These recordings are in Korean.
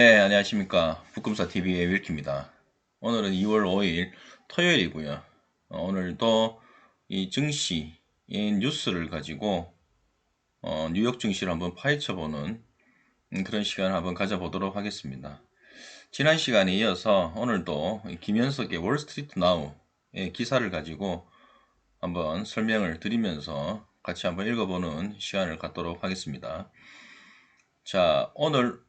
네, 안녕하십니까. 북금사TV의 윌키입니다. 오늘은 2월 5일 토요일이고요. 오늘도 이 증시의 뉴스를 가지고 뉴욕 증시를 한번 파헤쳐보는 그런 시간을 한번 가져보도록 하겠습니다. 지난 시간에 이어서 오늘도 김현석의 월스트리트 나우의 기사를 가지고 한번 설명을 드리면서 같이 한번 읽어보는 시간을 갖도록 하겠습니다. 자, 오늘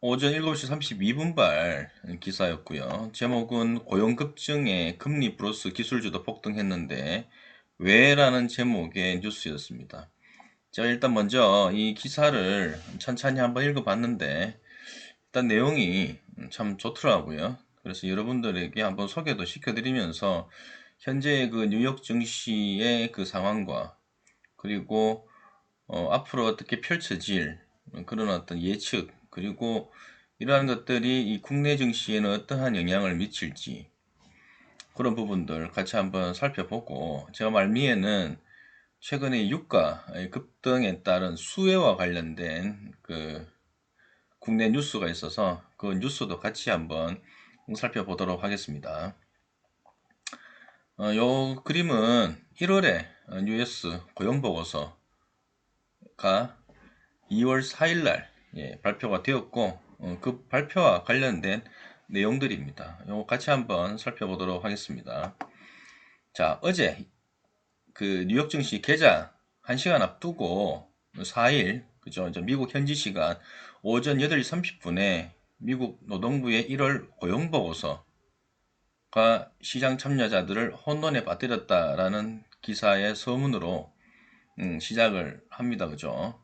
오전 7시 32분발 기사였고요. 제목은 고용 급증에 금리 플러스 기술주도 폭등했는데 왜? 라는 제목의 뉴스였습니다. 제가 일단 먼저 이 기사를 천천히 한번 읽어봤는데 일단 내용이 참 좋더라고요. 그래서 여러분들에게 한번 소개도 시켜드리면서 현재 그 뉴욕 증시의 그 상황과 그리고 앞으로 어떻게 펼쳐질 그런 어떤 예측, 그리고 이러한 것들이 이 국내 증시에는 어떠한 영향을 미칠지, 그런 부분들 같이 한번 살펴보고, 제가 말미에는 최근에 유가 급등에 따른 수혜와 관련된 그 국내 뉴스가 있어서 그 뉴스도 같이 한번 살펴보도록 하겠습니다. 요 그림은 1월에 US 고용보고서가 2월 4일 날 발표가 되었고, 그 발표와 관련된 내용들입니다. 요거 같이 한번 살펴보도록 하겠습니다. 자, 어제 그 뉴욕 증시 개장 1시간 앞두고 4일, 그죠? 이제 미국 현지 시간 오전 8시 30분에 미국 노동부의 1월 고용 보고서가 시장 참여자들을 혼돈에 빠뜨렸다라는 기사의 서문으로 시작을 합니다. 그죠?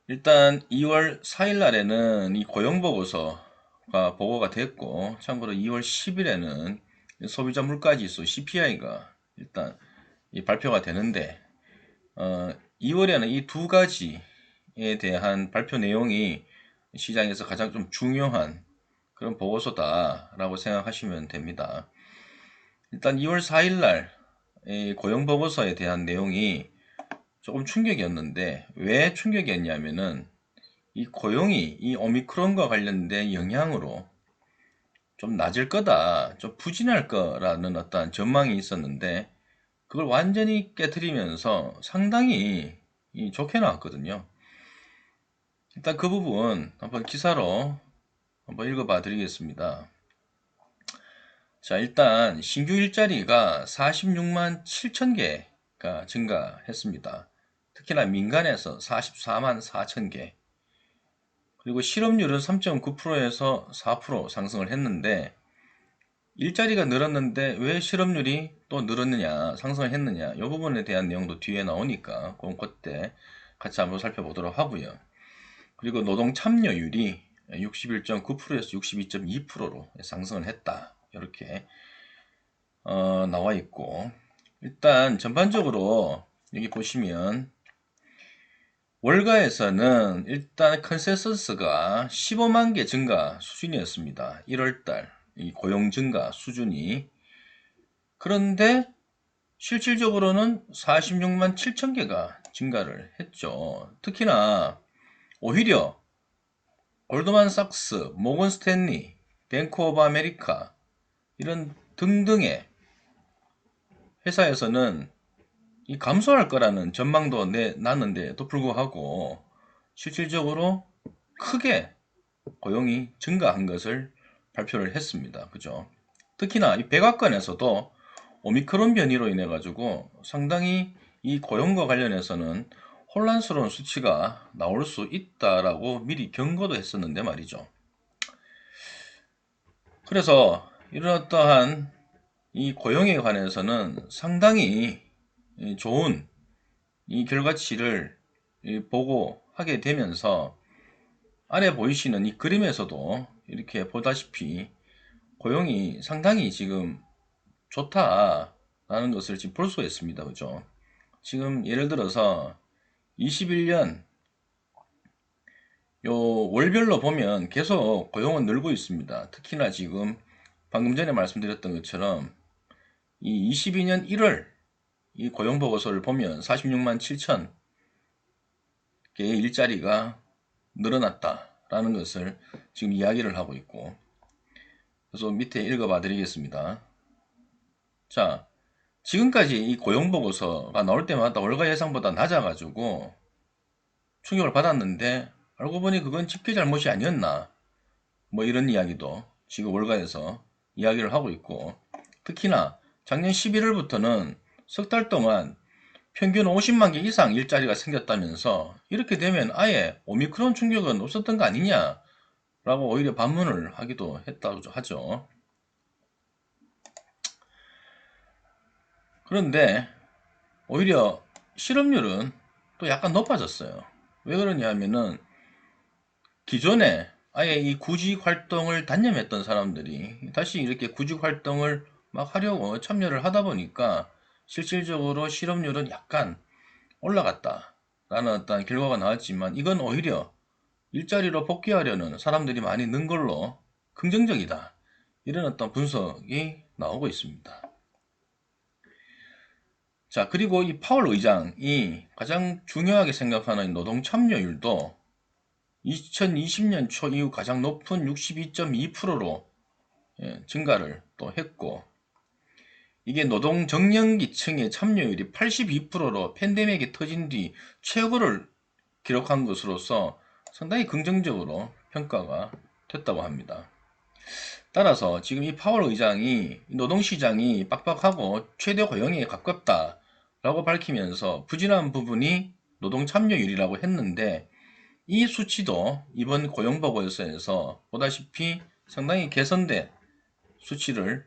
일단 2월 4일 날에는 이 고용보고서가 보고가 됐고, 참고로 2월 10일에는 소비자 물가지수 CPI가 일단 이 발표가 되는데, 2월에는 이 두 가지에 대한 발표 내용이 시장에서 가장 좀 중요한 그런 보고서다라고 생각하시면 됩니다. 일단 2월 4일 날 고용보고서에 대한 내용이 조금 충격이었는데, 왜 충격이었냐면은 이 고용이 이 오미크론과 관련된 영향으로 좀 낮을 거다, 좀 부진할 거라는 어떤 전망이 있었는데, 그걸 완전히 깨뜨리면서 상당히 좋게 나왔거든요. 일단 그 부분 한번 기사로 한번 읽어봐 드리겠습니다. 자, 일단 신규 일자리가 46만 7천 개가 증가했습니다. 특히나 민간에서 44만 4천 개, 그리고 실업률은 3.9%에서 4% 상승을 했는데, 일자리가 늘었는데 왜 실업률이 또 늘었느냐, 상승을 했느냐, 이 부분에 대한 내용도 뒤에 나오니까 그때 같이 한번 살펴보도록 하고요. 그리고 노동 참여율이 61.9%에서 62.2%로 상승을 했다, 이렇게 나와 있고, 일단 전반적으로 여기 보시면 월가에서는 일단 컨센서스가 15만 개 증가 수준이었습니다. 1월달 이 고용 증가 수준이. 그런데 실질적으로는 46만 7천 개가 증가를 했죠. 특히나 오히려 골드만삭스, 모건스탠리, 뱅크 오브 아메리카 이런 등등의 회사에서는 이 감소할 거라는 전망도 내놨는데도 불구하고 실질적으로 크게 고용이 증가한 것을 발표를 했습니다. 그죠? 특히나 이 백악관에서도 오미크론 변이로 인해 가지고 상당히 이 고용과 관련해서는 혼란스러운 수치가 나올 수 있다라고 미리 경고도 했었는데 말이죠. 그래서 이런 어떠한 이 고용에 관해서는 상당히 좋은 이 결과치를 보고하게 되면서, 아래 보이시는 이 그림에서도 이렇게 보다시피 고용이 상당히 지금 좋다라는 것을 지금 볼 수가 있습니다. 그죠? 지금 예를 들어서 21년 요 월별로 보면 계속 고용은 늘고 있습니다. 특히나 지금 방금 전에 말씀드렸던 것처럼 이 22년 1월 이 고용 보고서를 보면 46만 7천 개의 일자리가 늘어났다 라는 것을 지금 이야기를 하고 있고, 그래서 밑에 읽어봐 드리겠습니다. 자, 지금까지 이 고용보고서가 나올 때마다 월가 예상보다 낮아가지고 충격을 받았는데, 알고 보니 그건 집계 잘못이 아니었나, 뭐 이런 이야기도 지금 월가에서 이야기를 하고 있고, 특히나 작년 11월부터는 석 달 동안 평균 50만 개 이상 일자리가 생겼다면서, 이렇게 되면 아예 오미크론 충격은 없었던 거 아니냐 라고 오히려 반문을 하기도 했다고 하죠. 그런데 오히려 실업률은 또 약간 높아졌어요. 왜 그러냐 하면은 기존에 아예 이 구직 활동을 단념했던 사람들이 다시 이렇게 구직 활동을 막 하려고 참여를 하다 보니까 실질적으로 실업률은 약간 올라갔다 라는 어떤 결과가 나왔지만, 이건 오히려 일자리로 복귀하려는 사람들이 많이 는 걸로 긍정적이다, 이런 어떤 분석이 나오고 있습니다. 자, 그리고 이 파월 의장이 가장 중요하게 생각하는 노동 참여율도 2020년 초 이후 가장 높은 62.2%로 증가를 또 했고, 이게 노동 정년기층의 참여율이 82%로 팬데믹이 터진 뒤 최고를 기록한 것으로서 상당히 긍정적으로 평가가 됐다고 합니다. 따라서 지금 이 파월 의장이 노동시장이 빡빡하고 최대 고용에 가깝다라고 밝히면서 부진한 부분이 노동 참여율이라고 했는데, 이 수치도 이번 고용보고서에서 보다시피 상당히 개선된 수치를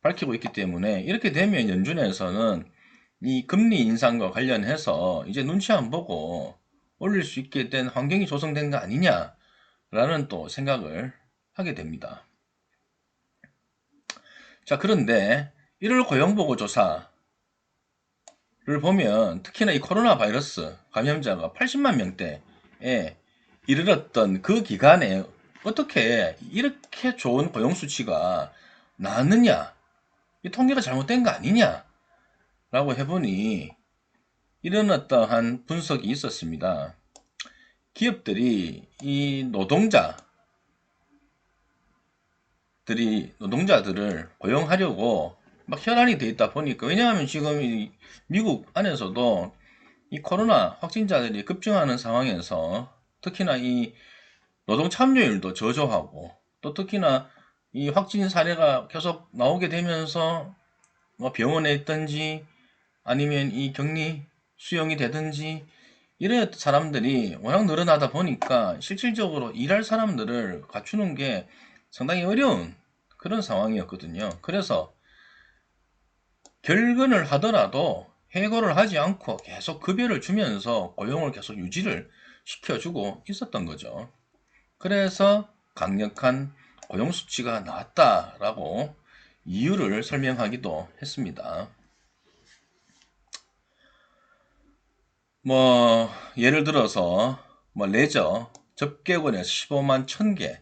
밝히고 있기 때문에, 이렇게 되면 연준에서는 이 금리 인상과 관련해서 이제 눈치 안 보고 올릴 수 있게 된 환경이 조성된 거 아니냐라는 또 생각을 하게 됩니다. 자, 그런데 1월 고용보고 조사를 보면 특히나 이 코로나 바이러스 감염자가 80만 명대에 이르렀던 그 기간에 어떻게 이렇게 좋은 고용 수치가 나왔느냐, 이 통계가 잘못된 거 아니냐 라고 해보니 이런 어떠한 분석이 있었습니다. 기업들이 이 노동자들을 고용하려고 막 혈안이 돼 있다 보니까, 왜냐하면 지금 이 미국 안에서도 이 코로나 확진자들이 급증하는 상황에서 특히나 이 노동 참여율도 저조하고, 또 특히나 이 확진 사례가 계속 나오게 되면서 뭐 병원에 있든지 아니면 이 격리 수용이 되든지 이런 사람들이 워낙 늘어나다 보니까 실질적으로 일할 사람들을 갖추는 게 상당히 어려운 그런 상황이었거든요. 그래서 결근을 하더라도 해고를 하지 않고 계속 급여를 주면서 고용을 계속 유지를 시켜주고 있었던 거죠. 그래서 강력한 고용 수치가 나왔다라고 이유를 설명하기도 했습니다. 뭐 예를 들어서 뭐 레저 접객원에서 15만 1000개,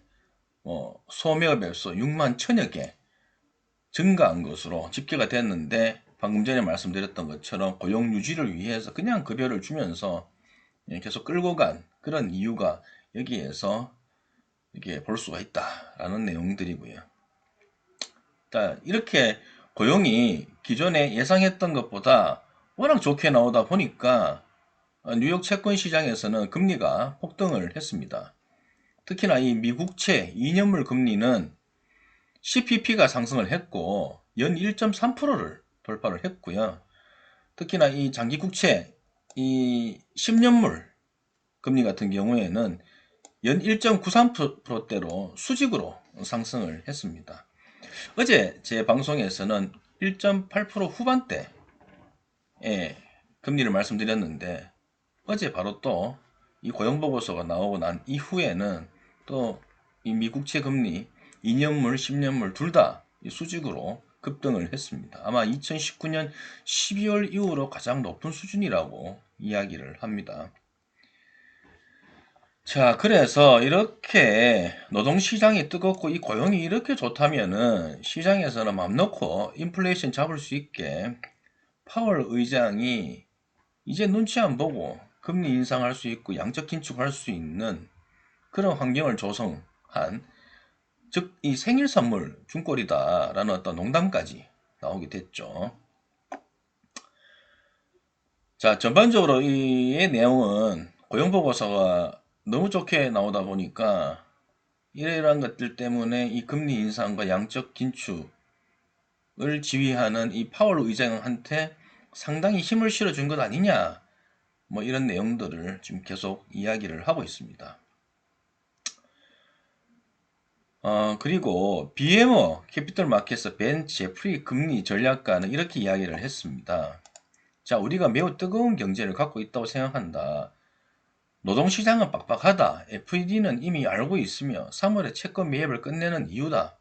뭐 소매업에서 6만 1000여 개 증가한 것으로 집계가 됐는데, 방금 전에 말씀드렸던 것처럼 고용 유지를 위해서 그냥 급여를 주면서 계속 끌고 간 그런 이유가 여기에서 이렇게 볼 수가 있다라는 내용들이고요. 자, 이렇게 고용이 기존에 예상했던 것보다 워낙 좋게 나오다 보니까 뉴욕 채권 시장에서는 금리가 폭등을 했습니다. 특히나 이 미국채 2년물 금리는 CPP가 상승을 했고 연 1.3%를 돌파를 했고요. 특히나 이 장기국채 이 10년물 금리 같은 경우에는 연 1.93%대로 수직으로 상승을 했습니다. 어제 제 방송에서는 1.8% 후반대의 금리를 말씀드렸는데, 어제 바로 또 이 고용보고서가 나오고 난 이후에는 또 이 미국채 금리 2년물, 10년물 둘 다 수직으로 급등을 했습니다. 아마 2019년 12월 이후로 가장 높은 수준이라고 이야기를 합니다. 자, 그래서 이렇게 노동시장이 뜨겁고 이 고용이 이렇게 좋다면은 시장에서는 맘 놓고 인플레이션 잡을 수 있게 파월 의장이 이제 눈치 안 보고 금리 인상할 수 있고 양적 긴축할 수 있는 그런 환경을 조성한, 즉 이 생일 선물 중골이다라는 어떤 농담까지 나오게 됐죠. 자, 전반적으로 이 내용은 고용보고서가 너무 좋게 나오다 보니까 이러한 것들 때문에 이 금리 인상과 양적 긴축을 지휘하는 이 파월 의장한테 상당히 힘을 실어준 것 아니냐, 뭐 이런 내용들을 지금 계속 이야기를 하고 있습니다. 그리고 BMO 캐피털 마켓에서 벤 제프리 금리 전략가는 이렇게 이야기를 했습니다. 자, 우리가 매우 뜨거운 경제를 갖고 있다고 생각한다. 노동시장은 빡빡하다. FED는 이미 알고 있으며 3월에 채권 매입을 끝내는 이유다.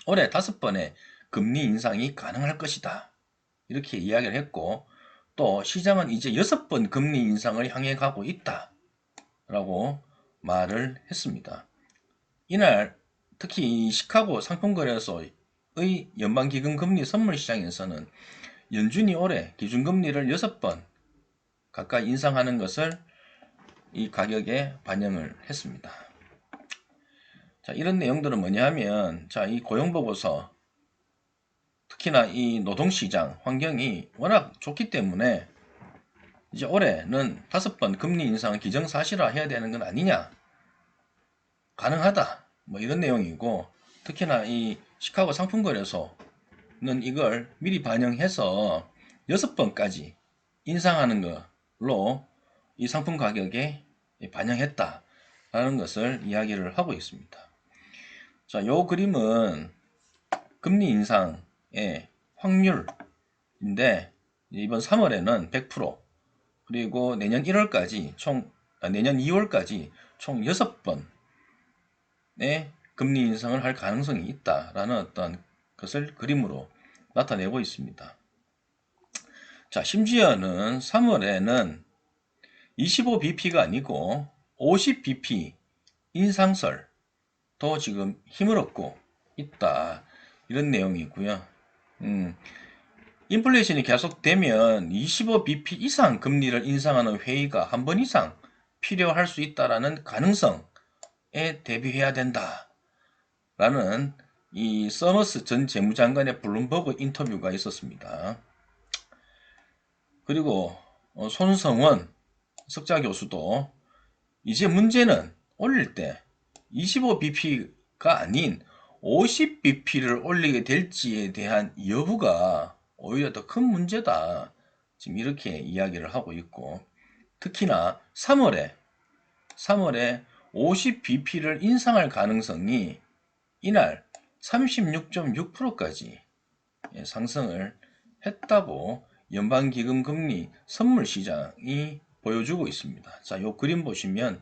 올해 5번의 금리 인상이 가능할 것이다. 이렇게 이야기를 했고, 또 시장은 이제 6번 금리 인상을 향해 가고 있다. 라고 말을 했습니다. 이날 특히 시카고 상품거래소의 연방기금 금리 선물 시장에서는 연준이 올해 기준금리를 6번 가까이 인상하는 것을 이 가격에 반영을 했습니다. 자, 이런 내용들은 뭐냐 하면, 자, 이 고용보고서, 특히나 이 노동시장 환경이 워낙 좋기 때문에 이제 올해는 5번 금리 인상을 기정사실화 해야 되는 건 아니냐, 가능하다, 뭐 이런 내용이고, 특히나 이 시카고 상품거래소는 이걸 미리 반영해서 6번까지 인상하는 걸로 이 상품 가격에 반영했다라는 것을 이야기를 하고 있습니다. 자, 요 그림은 금리 인상의 확률인데, 이번 3월에는 100%, 그리고 내년 1월까지 내년 2월까지 총 6번의 금리 인상을 할 가능성이 있다라는 어떤 것을 그림으로 나타내고 있습니다. 자, 심지어는 3월에는 25bp가 아니고 50bp 인상설도 지금 힘을 얻고 있다, 이런 내용이고요. 인플레이션이 계속되면 25bp 이상 금리를 인상하는 회의가 한 번 이상 필요할 수 있다라는 가능성에 대비해야 된다라는 이 서머스 전 재무장관의 블룸버그 인터뷰가 있었습니다. 그리고 손성원 석좌 교수도 이제 문제는 올릴 때 25bp가 아닌 50bp를 올리게 될지에 대한 여부가 오히려 더 큰 문제다, 지금 이렇게 이야기를 하고 있고, 특히나 3월에 50bp를 인상할 가능성이 이날 36.6%까지 상승을 했다고 연방기금 금리 선물 시장이 보여주고 있습니다. 자, 요 그림 보시면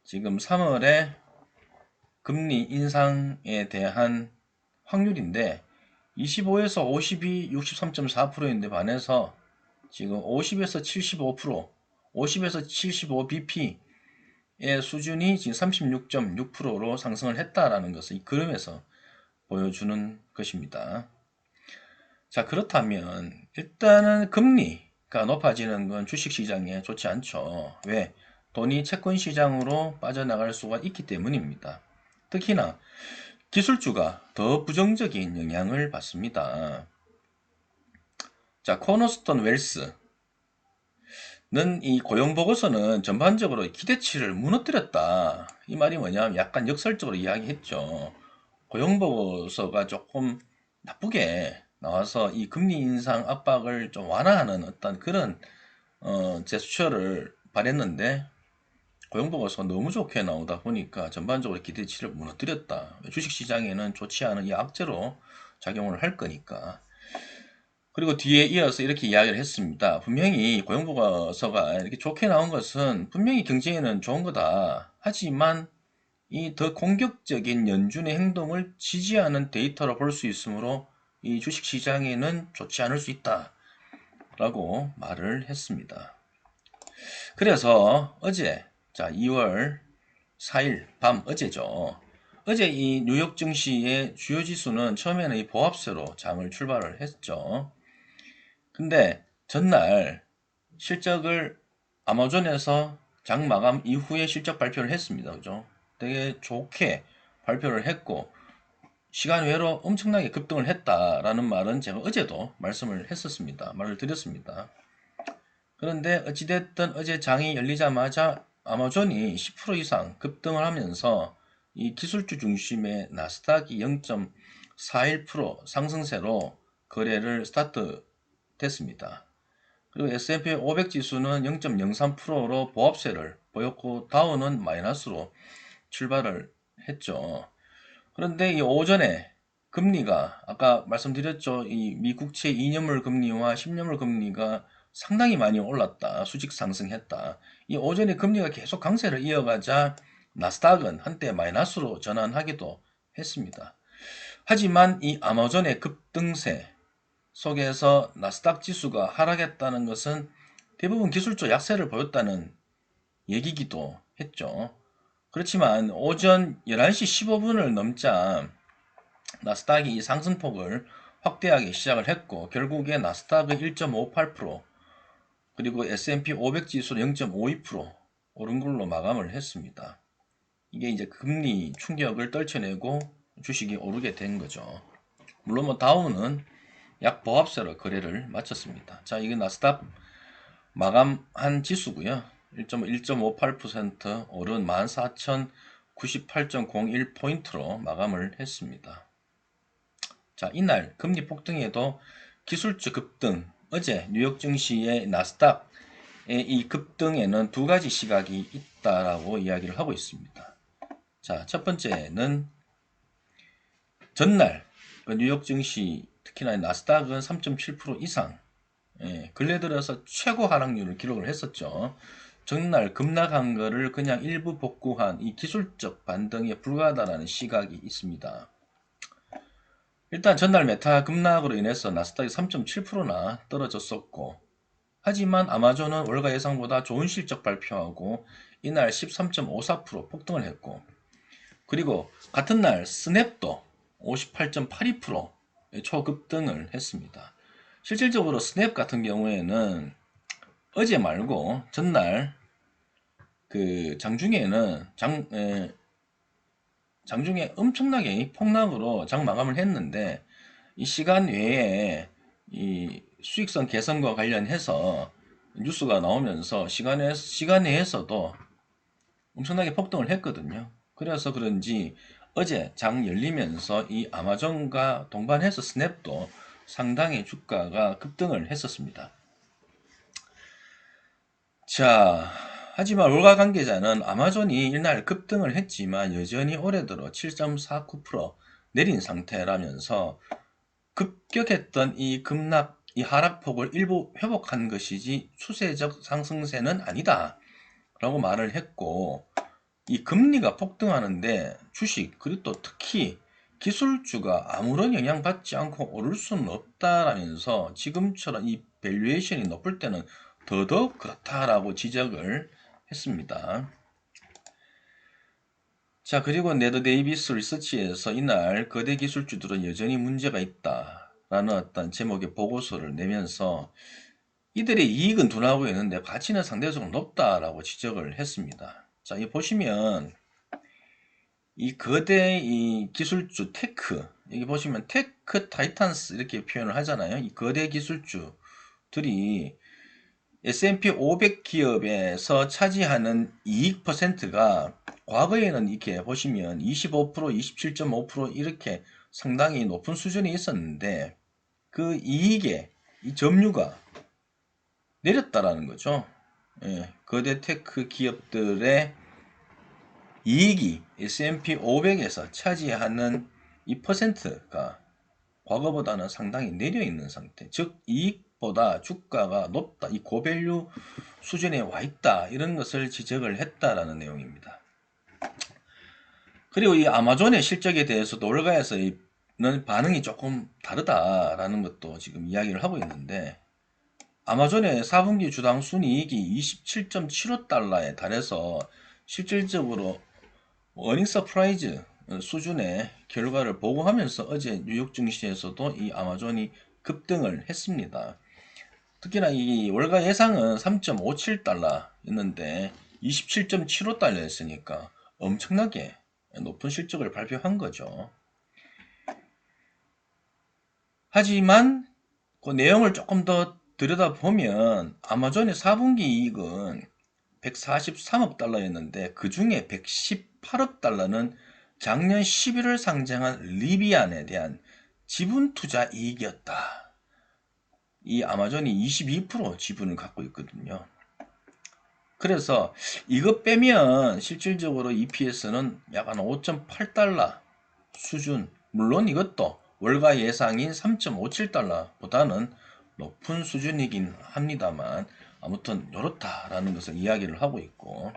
지금 3월에 금리 인상에 대한 확률인데 25에서 50이 63.4%인데 반해서 지금 50에서 75%, 50에서 75bp의 수준이 지금 36.6%로 상승을 했다라는 것을 이 그림에서 보여주는 것입니다. 자, 그렇다면 일단은 금리가 높아지는 건 주식시장에 좋지 않죠. 왜? 돈이 채권시장으로 빠져나갈 수가 있기 때문입니다. 특히나 기술주가 더 부정적인 영향을 받습니다. 자, 코너스톤 웰스는 이 고용보고서는 전반적으로 기대치를 무너뜨렸다, 이 말이 뭐냐면 약간 역설적으로 이야기했죠. 고용보고서가 조금 나쁘게 나와서 이 금리 인상 압박을 좀 완화하는 어떤 그런 제스처를 발했는데, 고용보고서가 너무 좋게 나오다 보니까 전반적으로 기대치를 무너뜨렸다. 주식시장에는 좋지 않은 이 악재로 작용을 할 거니까. 그리고 뒤에 이어서 이렇게 이야기를 했습니다. 분명히 고용보고서가 이렇게 좋게 나온 것은 분명히 경제에는 좋은 거다. 하지만 이 더 공격적인 연준의 행동을 지지하는 데이터로 볼 수 있으므로 이 주식시장에는 좋지 않을 수 있다 라고 말을 했습니다. 그래서 어제, 자, 2월 4일 밤, 어제죠. 어제 이 뉴욕 증시의 주요 지수는 처음에는 이 보합세로 장을 출발을 했죠. 근데 전날 실적을 아마존에서 장 마감 이후에 실적 발표를 했습니다. 그죠? 되게 좋게 발표를 했고 시간 외로 엄청나게 급등을 했다라는 말은 제가 어제도 말씀을 했었습니다. 말을 드렸습니다. 그런데 어찌됐든 어제 장이 열리자마자 아마존이 10% 이상 급등을 하면서 이 기술주 중심의 나스닥이 0.41% 상승세로 거래를 스타트 됐습니다. 그리고 S&P 500 지수는 0.03%로 보합세를 보였고 다우는 마이너스로 출발을 했죠. 그런데 이 오전에 금리가 아까 말씀드렸죠. 이 미국채 2년물 금리와 10년물 금리가 상당히 많이 올랐다. 수직 상승했다. 이 오전에 금리가 계속 강세를 이어가자 나스닥은 한때 마이너스로 전환하기도 했습니다. 하지만 이 아마존의 급등세 속에서 나스닥 지수가 하락했다는 것은 대부분 기술적 약세를 보였다는 얘기기도 했죠. 그렇지만 오전 11시 15분을 넘자 나스닥이 이 상승폭을 확대하기 시작을 했고 결국에 나스닥은 1.58% 그리고 S&P 500 지수는 0.52% 오른 걸로 마감을 했습니다. 이게 이제 금리 충격을 떨쳐내고 주식이 오르게 된 거죠. 물론 뭐 다우는 약 보합세로 거래를 마쳤습니다. 자, 이게 나스닥 마감한 지수고요. 1.58% 오른 14,098.01포인트로 마감을 했습니다. 자, 이날 금리 폭등에도 기술주 급등, 어제 뉴욕 증시의 나스닥의 이 급등에는 두 가지 시각이 있다라고 이야기를 하고 있습니다. 자, 첫 번째는 전날 뉴욕 증시 특히나 나스닥은 3.7% 이상 근래 들어서 최고 하락률을 기록을 했었죠. 전날 급락한 거를 그냥 일부 복구한 이 기술적 반등에 불과하다는 시각이 있습니다. 일단 전날 메타 급락으로 인해서 나스닥이 3.7%나 떨어졌었고 하지만 아마존은 월가 예상보다 좋은 실적 발표하고 이날 13.54% 폭등을 했고 그리고 같은 날 스냅도 58.82% 초급등을 했습니다. 실질적으로 스냅 같은 경우에는 어제 말고 전날 그 장중에는 장중에 엄청나게 폭락으로 장 마감을 했는데 이 시간 외에 이 수익성 개선과 관련해서 뉴스가 나오면서 시간 내에서도 엄청나게 폭등을 했거든요. 그래서 그런지 어제 장 열리면서 이 아마존과 동반해서 스냅도 상당히 주가가 급등을 했었습니다. 자, 하지만 월가 관계자는 아마존이 이날 급등을 했지만 여전히 올해 들어 7.49% 내린 상태라면서 급격했던 이 급락, 이 하락폭을 일부 회복한 것이지 추세적 상승세는 아니다 라고 말을 했고 이 금리가 폭등하는데 주식 그리고 또 특히 기술주가 아무런 영향받지 않고 오를 수는 없다라면서 지금처럼 이 밸류에이션이 높을 때는 더더욱 그렇다라고 지적을 했습니다. 자, 그리고 네더 데이비스 리서치에서 이날 거대 기술주들은 여전히 문제가 있다라는 어떤 제목의 보고서를 내면서 이들의 이익은 둔하고 있는데 가치는 상대적으로 높다라고 지적을 했습니다. 자, 이 보시면 이 거대 이 기술주 테크 여기 보시면 테크 타이탄스 이렇게 표현을 하잖아요. 이 거대 기술주들이 S&P 500 기업에서 차지하는 이익 퍼센트가 과거에는 이렇게 보시면 25%, 27.5% 이렇게 상당히 높은 수준이 있었는데 그 이익의 이 점유가 내렸다라는 거죠. 예, 거대 테크 기업들의 이익이 S&P 500에서 차지하는 이 퍼센트가 과거보다는 상당히 내려 있는 상태. 즉 이익보다 주가가 높다. 이 고밸류 수준에 와 있다. 이런 것을 지적을 했다라는 내용입니다. 그리고 이 아마존의 실적에 대해서도 월가에서는 반응이 조금 다르다라는 것도 지금 이야기를 하고 있는데 아마존의 4분기 주당 순이익이 27.75달러에 달해서 실질적으로 어닝 서프라이즈 수준의 결과를 보고하면서 어제 뉴욕 증시에서도 이 아마존이 급등을 했습니다. 특히나 이 월가 예상은 3.57달러였는데 27.75달러였으니까 엄청나게 높은 실적을 발표한 거죠. 하지만 그 내용을 조금 더 들여다보면 아마존의 4분기 이익은 143억 달러였는데 그 중에 118억 달러는 작년 11월 상장한 리비안에 대한 지분 투자 이익이었다. 이 아마존이 22% 지분을 갖고 있거든요. 그래서 이거 빼면 실질적으로 EPS는 약 한 5.8달러 수준. 물론 이것도 월가 예상인 3.57달러보다는 높은 수준이긴 합니다만 아무튼 이렇다라는 것을 이야기를 하고 있고,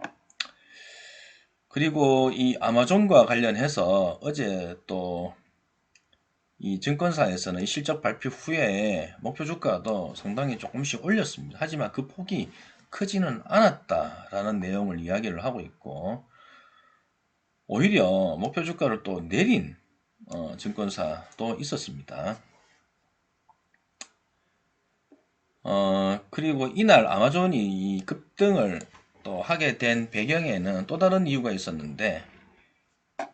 그리고 이 아마존과 관련해서 어제 또 이 증권사에서는 이 실적 발표 후에 목표 주가도 상당히 조금씩 올렸습니다. 하지만 그 폭이 크지는 않았다라는 내용을 이야기를 하고 있고, 오히려 목표 주가를 또 내린 증권사도 있었습니다. 그리고 이날 아마존이 이 급등을 또 하게 된 배경에는 또 다른 이유가 있었는데,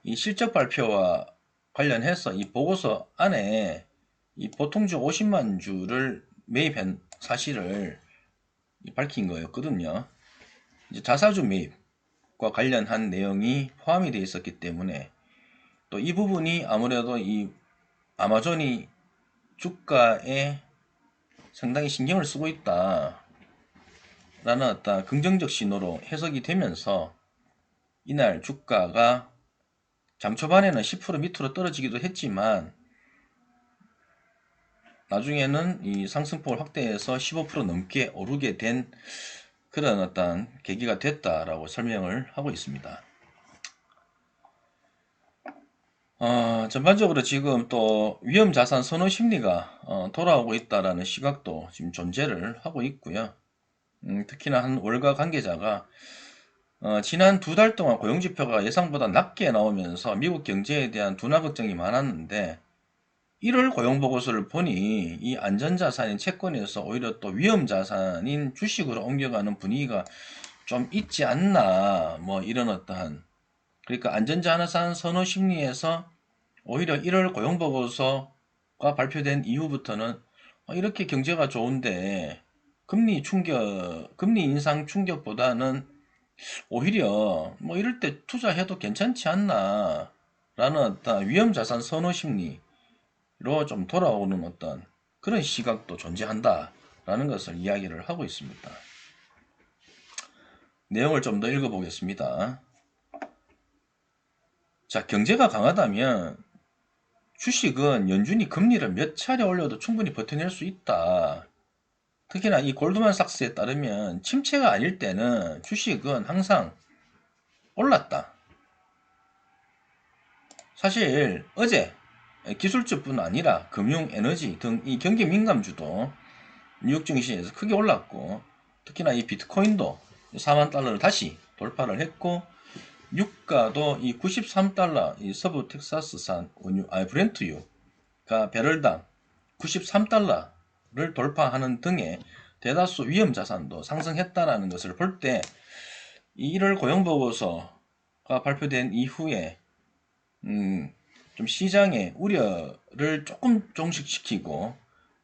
이 실적 발표와 관련해서 이 보고서 안에 이 보통주 50만 주를 매입한 사실을 밝힌 거였거든요. 이제 자사주 매입과 관련한 내용이 포함이 되어 있었기 때문에 또 이 부분이 아무래도 이 아마존이 주가에 상당히 신경을 쓰고 있다 라는 어떤 긍정적 신호로 해석이 되면서 이날 주가가 장 초반에는 10% 밑으로 떨어지기도 했지만 나중에는 이 상승폭을 확대해서 15% 넘게 오르게 된 그런 어떤 계기가 됐다라고 설명을 하고 있습니다. 전반적으로 지금 또 위험자산 선호 심리가 돌아오고 있다라는 시각도 지금 존재를 하고 있고요. 특히나 한 월가 관계자가 지난 2달 동안 고용지표가 예상보다 낮게 나오면서 미국 경제에 대한 둔화 걱정이 많았는데 1월 고용보고서를 보니 이 안전자산인 채권에서 오히려 또 위험자산인 주식으로 옮겨가는 분위기가 좀 있지 않나, 뭐 이런 어떠한, 그러니까 안전자산 선호 심리에서 오히려 1월 고용보고서가 발표된 이후부터는 이렇게 경제가 좋은데 금리 인상 충격보다는 오히려 뭐 이럴 때 투자해도 괜찮지 않나 라는 어떤 위험자산 선호 심리로 좀 돌아오는 어떤 그런 시각도 존재한다 라는 것을 이야기를 하고 있습니다. 내용을 좀 더 읽어보겠습니다. 자, 경제가 강하다면 주식은 연준이 금리를 몇 차례 올려도 충분히 버텨낼 수 있다. 특히나 이 골드만삭스에 따르면 침체가 아닐 때는 주식은 항상 올랐다. 사실 어제 기술주뿐 아니라 금융, 에너지 등 이 경기 민감주도 뉴욕 증시에서 크게 올랐고, 특히나 이 비트코인도 4만 달러를 다시 돌파를 했고, 유가도 이 93달러 이 서부 텍사스산 원유 브렌트유가 배럴당 93달러를 돌파하는 등의 대다수 위험 자산도 상승했다라는 것을 볼 때 1월 고용보고서가 발표된 이후에 좀 시장의 우려를 조금 종식시키고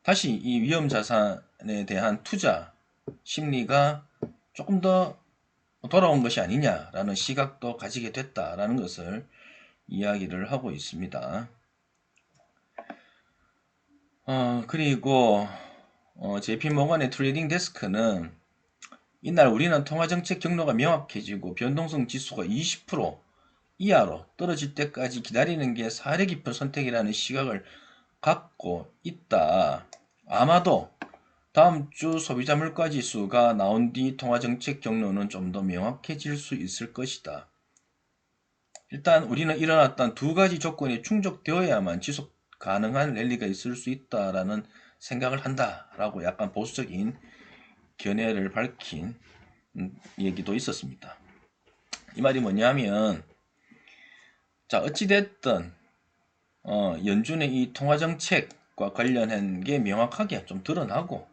다시 이 위험 자산에 대한 투자 심리가 조금 더 돌아온 것이 아니냐라는 시각도 가지게 됐다라는 것을 이야기를 하고 있습니다. 그리고 JP모건의 트레이딩 데스크는 이날 우리는 통화정책 경로가 명확해지고 변동성 지수가 20% 이하로 떨어질 때까지 기다리는 게 사려 깊은 선택이라는 시각을 갖고 있다. 아마도 다음 주 소비자 물가 지수가 나온 뒤 통화정책 경로는 좀 더 명확해질 수 있을 것이다. 일단 우리는 일어났던 두 가지 조건이 충족되어야만 지속 가능한 랠리가 있을 수 있다라는 생각을 한다라고 약간 보수적인 견해를 밝힌 얘기도 있었습니다. 이 말이 뭐냐면, 자, 어찌됐든 연준의 이 통화정책과 관련한 게 명확하게 좀 드러나고,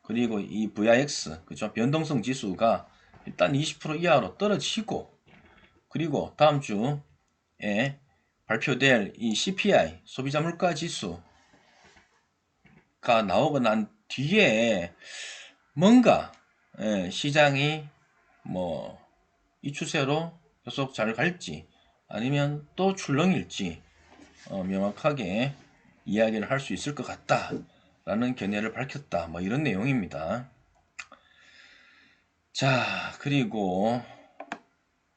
그리고 이 VIX, 그죠? 변동성 지수가 일단 20% 이하로 떨어지고, 그리고 다음 주에 발표될 이 CPI 소비자 물가 지수가 나오고 난 뒤에 뭔가 시장이 뭐 이 추세로 계속 잘 갈지 아니면 또 출렁일지 명확하게 이야기를 할 수 있을 것 같다 라는 견해를 밝혔다, 뭐 이런 내용입니다. 자, 그리고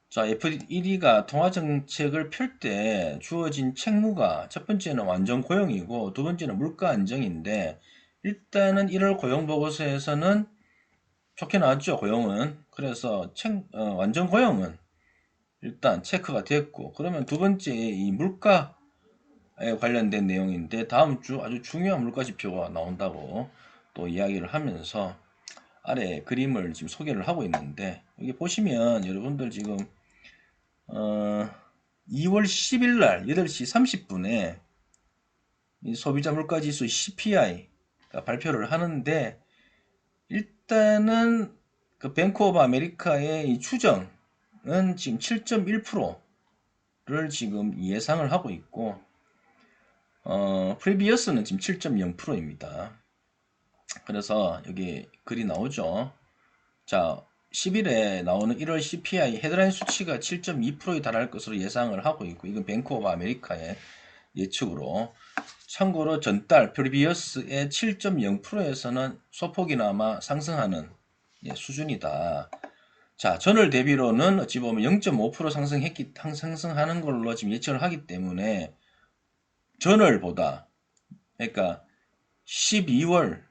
자, FED가 통화정책을 펼 때 주어진 책무가 첫 번째는 완전 고용이고 두 번째는 물가 안정인데, 일단은 1월 고용보고서에서는 좋게 나왔죠, 고용은. 그래서 완전 고용은 일단 체크가 됐고, 그러면 두 번째 이 물가에 관련된 내용인데 다음 주 아주 중요한 물가 지표가 나온다고 또 이야기를 하면서 아래 그림을 지금 소개를 하고 있는데, 여기 보시면 여러분들 지금 2월 10일 날 8시 30분에 소비자 물가지수 CPI가 발표를 하는데, 일단은 그 뱅크 오브 아메리카의 이 추정은 지금 7.1%를 지금 예상을 하고 있고, 프리비어스는 지금 7.0%입니다. 그래서 여기 글이 나오죠. 자, 10일에 나오는 1월 CPI 헤드라인 수치가 7.2%에 달할 것으로 예상을 하고 있고, 이건 뱅크 오브 아메리카의 예측으로. 참고로 전달 프리비어스의 7.0%에서는 소폭이나마 상승하는 수준이다. 자, 전월 대비로는 어찌 보면 0.5% 상승하는 걸로 지금 예측을 하기 때문에 전월보다, 그러니까 12월의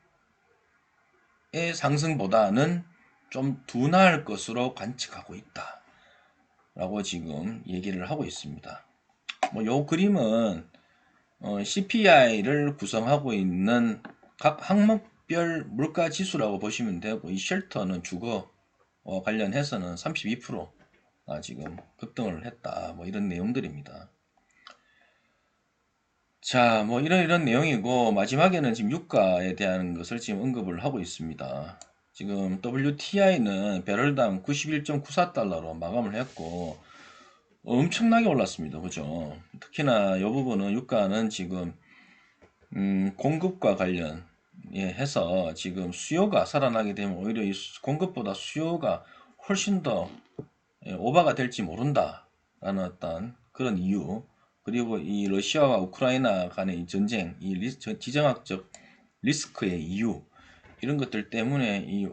상승보다는 좀 둔화할 것으로 관측하고 있다 라고 지금 얘기를 하고 있습니다. 뭐 요 그림은 CPI를 구성하고 있는 각 항목별 물가 지수라고 보시면 되고, 이 쉘터는 주거와 관련해서는 32%가 지금 급등을 했다, 뭐 이런 내용들입니다. 자, 뭐 이런 내용이고, 마지막에는 지금 유가에 대한 것을 지금 언급을 하고 있습니다. 지금 WTI는 배럴당 91.94달러로 마감을 했고 엄청나게 올랐습니다. 그죠? 특히나 이 부분은 유가는 지금 공급과 관련 해서 지금 수요가 살아나게 되면 오히려 이 공급보다 수요가 훨씬 더 오버가 될지 모른다 라는 어떤 그런 이유, 그리고 이 러시아와 우크라이나 간의 이 전쟁, 이 지정학적 리스크의 이유, 이런 것들 때문에 이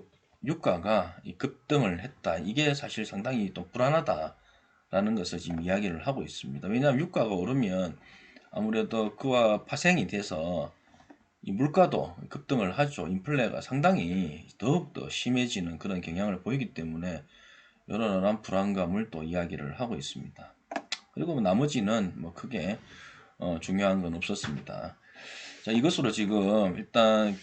유가가 급등을 했다. 이게 사실 상당히 또 불안하다라는 것을 지금 이야기를 하고 있습니다. 왜냐하면 유가가 오르면 아무래도 그와 파생이 돼서 이 물가도 급등을 하죠. 인플레가 상당히 더욱더 심해지는 그런 경향을 보이기 때문에 여러한 불안감을 또 이야기를 하고 있습니다. 그리고 뭐 나머지는 뭐 크게 중요한 건 없었습니다. 자, 이것으로 지금 일단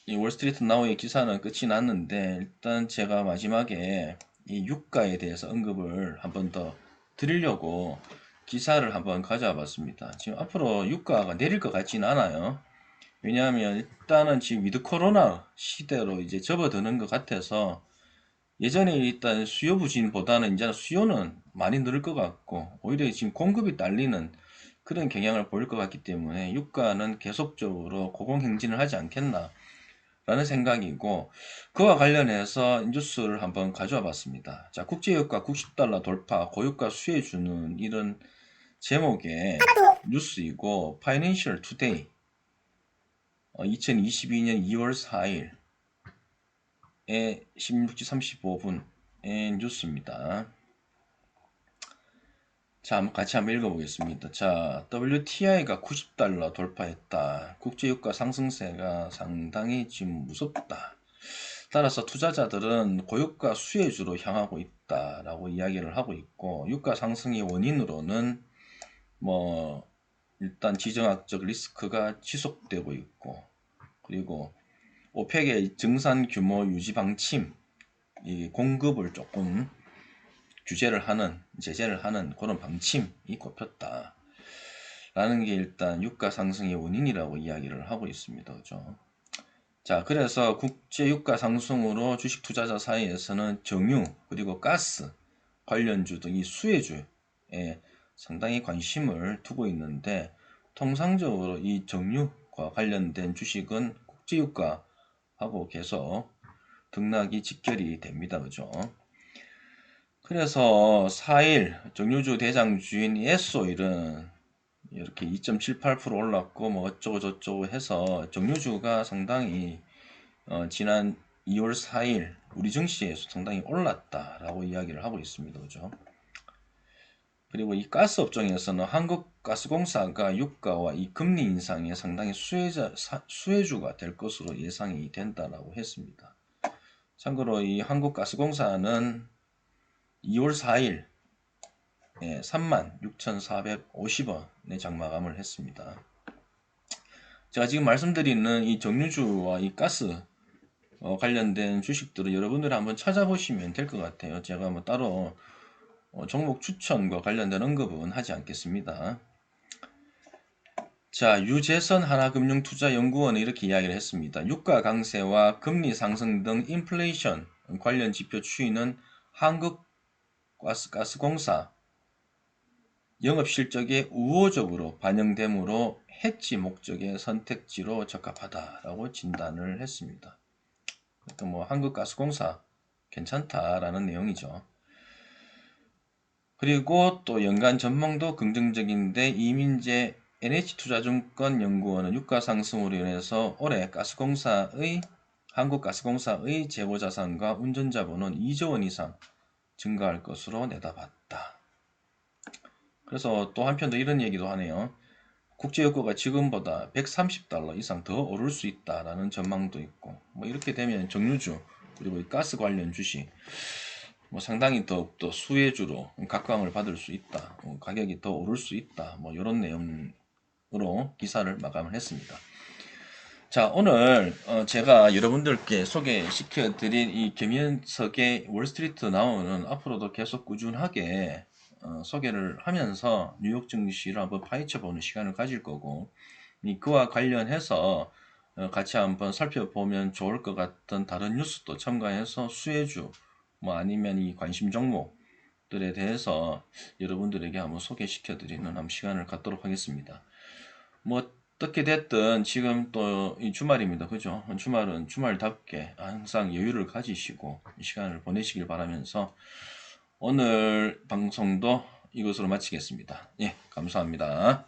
이 월스트리트 나우의 기사는 끝이 났는데, 일단 제가 마지막에 이 유가에 대해서 언급을 한번 더 드리려고 기사를 한번 가져와 봤습니다. 지금 앞으로 유가가 내릴 것 같지는 않아요. 왜냐하면 일단은 지금 위드 코로나 시대로 이제 접어드는 것 같아서, 예전에 일단 수요 부진보다는 이제 수요는 많이 늘을 것 같고, 오히려 지금 공급이 딸리는 그런 경향을 보일 것 같기 때문에 유가는 계속적으로 고공행진을 하지 않겠나 라는 생각이고, 그와 관련해서 뉴스를 한번 가져와 봤습니다. 자, 국제유가 90달러 돌파, 고유가 수혜주는, 이런 제목의 뉴스이고, 파이낸셜 투데이 2022년 2월 4일에 16시 35분의 뉴스입니다. 자, 같이 한번 읽어보겠습니다. 자, WTI가 90달러 돌파했다. 국제유가 상승세가 상당히 지금 무섭다. 따라서 투자자들은 고유가 수혜주로 향하고 있다라고 이야기를 하고 있고, 유가 상승의 원인으로는 뭐 일단 지정학적 리스크가 지속되고 있고, 그리고 오펙의 증산 규모 유지 방침, 이 공급을 조금 제재를 하는 그런 방침이 꼽혔다 라는 게 일단 유가 상승의 원인이라고 이야기를 하고 있습니다. 그죠? 자, 그래서 국제유가 상승으로 주식 투자자 사이에서는 정유 그리고 가스 관련주 등 이 수혜주에 상당히 관심을 두고 있는데, 통상적으로 이 정유과 관련된 주식은 국제유가하고 계속 등락이 직결이 됩니다. 그죠? 그래서 4일 정유주 대장주인 에스오일은 이렇게 2.78% 올랐고 뭐 어쩌고 저쩌고 해서 정유주가 상당히 지난 2월 4일 우리 증시에서 상당히 올랐다라고 이야기를 하고 있습니다. 그죠? 그리고 이 가스 업종에서는 한국가스공사가 유가와 이 금리 인상에 상당히 수혜주가 될 것으로 예상이 된다라고 했습니다. 참고로 이 한국가스공사는 2월 4일 36,450원에 장마감을 했습니다. 제가 지금 말씀드리는 이 정유주와 이 가스 관련된 주식들을 여러분들이 한번 찾아보시면 될 것 같아요. 제가 뭐 따로 종목 추천과 관련된 언급은 하지 않겠습니다. 자, 유재선 하나금융투자연구원은 이렇게 이야기를 했습니다. 유가 강세와 금리 상승 등 인플레이션 관련 지표 추이는 한국가스공사 영업실적에 우호적으로 반영되므로 해지 목적의 선택지로 적합하다라고 진단을 했습니다. 그러니까 뭐 한국가스공사 괜찮다라는 내용이죠. 그리고 또 연간 전망도 긍정적인데, 이민재 NH투자증권연구원은 유가 상승으로 인해서 올해 한국가스공사의 재고자산과 운전자본은 2조 원 이상 증가할 것으로 내다봤다. 그래서 또 한편 더 이런 얘기도 하네요. 국제유가가 지금보다 130달러 이상 더 오를 수 있다라는 전망도 있고, 뭐 이렇게 되면 정유주 그리고 이 가스 관련 주식 뭐 상당히 더욱더 수혜주로 각광을 받을 수 있다, 가격이 더 오를 수 있다, 뭐 이런 내용으로 기사를 마감을 했습니다. 자, 오늘 제가 여러분들께 소개시켜 드린 이 김현석의 월스트리트 나오는 앞으로도 계속 꾸준하게 소개를 하면서 뉴욕 증시를 한번 파헤쳐 보는 시간을 가질 거고, 그와 관련해서 같이 한번 살펴보면 좋을 것 같은 다른 뉴스도 첨가해서 수혜주 뭐 아니면 이 관심 종목들에 대해서 여러분들에게 한번 소개시켜 드리는 한번 시간을 갖도록 하겠습니다. 뭐 어떻게 됐든 지금 또 이 주말입니다. 그죠? 주말은 주말답게 항상 여유를 가지시고 시간을 보내시길 바라면서 오늘 방송도 이것으로 마치겠습니다. 예, 감사합니다.